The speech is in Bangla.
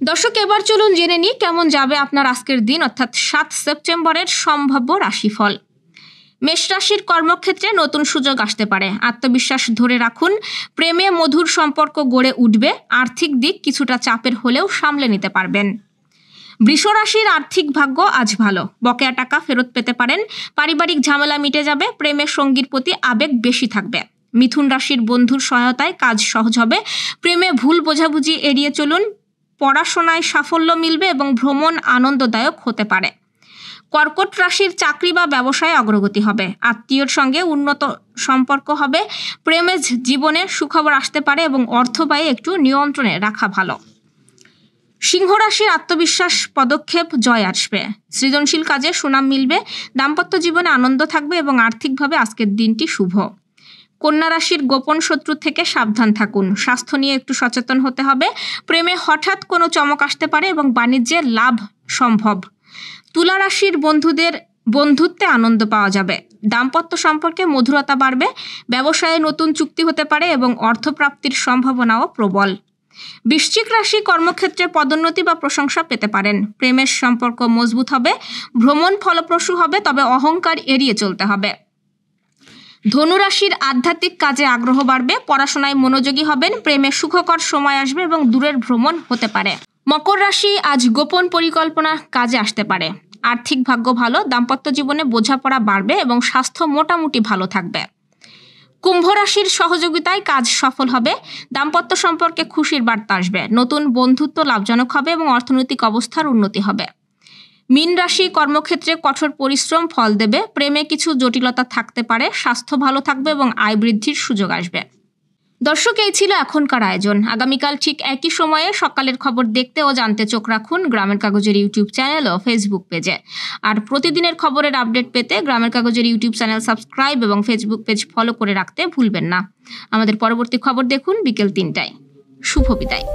দর্শক, এবার চলুন জেনে নিই কেমন যাবে আপনার আজকের দিন অর্থাৎ ৭ সেপ্টেম্বরের সম্ভাব্য রাশিফল। মেষ রাশির কর্মক্ষেত্রে নতুন সুযোগ আসতে পারে, আত্মবিশ্বাস ধরে রাখুন। প্রেমে মধুর সম্পর্ক গড়ে উঠবে, আর্থিক দিক কিছুটা চাপের হলেও সামলে নিতে পারবেন। বৃষ রাশির আর্থিক ভাগ্য আজ ভালো, বকেয়া টাকা ফেরত পেতে পারেন। পারিবারিক ঝামেলা মিটে যাবে, প্রেমের সঙ্গীর প্রতি আবেগ বেশি থাকবে। মিথুন রাশির বন্ধুর সহায়তায় কাজ সহজ হবে, প্রেমে ভুল বোঝাবুঝি এড়িয়ে চলুন। পড়াশোনায় সাফল্য মিলবে এবং ভ্রমণ আনন্দদায়ক হতে পারে। কর্কট রাশির চাকরি বা ব্যবসায় অগ্রগতি হবে, আত্মীয়র সঙ্গে উন্নত সম্পর্ক হবে। প্রেমের জীবনে সুখবর আসতে পারে এবং অর্থ ব্যয় একটু নিয়ন্ত্রণে রাখা ভালো। সিংহ রাশির আত্মবিশ্বাস পদক্ষেপ জয় আসবে, সৃজনশীল কাজে সুনাম মিলবে। দাম্পত্য জীবনে আনন্দ থাকবে এবং আর্থিকভাবে আজকের দিনটি শুভ। কন্যা রাশির গোপন শত্রু থেকে সাবধান থাকুন, স্বাস্থ্য নিয়ে একটু সচেতন হতে হবে। প্রেমে হঠাৎ কোনো চমক আসতে পারে এবং বাণিজ্যে লাভ সম্ভব। তুলা রাশির বন্ধুত্বে আনন্দ পাওয়া যাবে, দাম্পত্য সম্পর্কে মধুরতা বাড়বে। ব্যবসায়ে নতুন চুক্তি হতে পারে এবং অর্থপ্রাপ্তির সম্ভাবনাও প্রবল। বৃশ্চিক রাশি কর্মক্ষেত্রে পদোন্নতি বা প্রশংসা পেতে পারেন, প্রেমের সম্পর্ক মজবুত হবে। ভ্রমণ ফলপ্রসূ হবে, তবে অহংকার এড়িয়ে চলতে হবে। ধনুরাশির আধ্যাত্মিক কাজে আগ্রহ বাড়বে, পড়াশোনায় মনোযোগী হবেন। প্রেমে সুখকর সময় আসবে এবং দূরের ভ্রমণ হতে পারে। মকর রাশি আজ গোপন পরিকল্পনা কাজে আসতে পারে, আর্থিক ভাগ্য ভালো। দাম্পত্য জীবনে বোঝাপড়া বাড়বে এবং স্বাস্থ্য মোটামুটি ভালো থাকবে। কুম্ভ রাশির সহযোগিতায় কাজ সফল হবে, দাম্পত্য সম্পর্কে খুশির বার্তা আসবে। নতুন বন্ধুত্ব লাভজনক হবে এবং অর্থনৈতিক অবস্থার উন্নতি হবে। মীন রাশি কর্মক্ষেত্রে কঠোর পরিশ্রম ফল দেবে, প্রেমে কিছু জটিলতা থাকতে পারে। স্বাস্থ্য ভালো থাকবে এবং আয় বৃদ্ধির সুযোগ আসবে। দর্শক, এই ছিল এখনকার আয়োজন। আগামীকাল ঠিক একই সময়ে সকালের খবর দেখতে ও জানতে চোখ রাখুন গ্রামের কাগজের ইউটিউব চ্যানেল ও ফেসবুক পেজে। আর প্রতিদিনের খবরের আপডেট পেতে গ্রামের কাগজের ইউটিউব চ্যানেল সাবস্ক্রাইব এবং ফেসবুক পেজ ফলো করে রাখতে ভুলবেন না। আমাদের পরবর্তী খবর দেখুন বিকেল ৩টায়। শুভ বিদায়।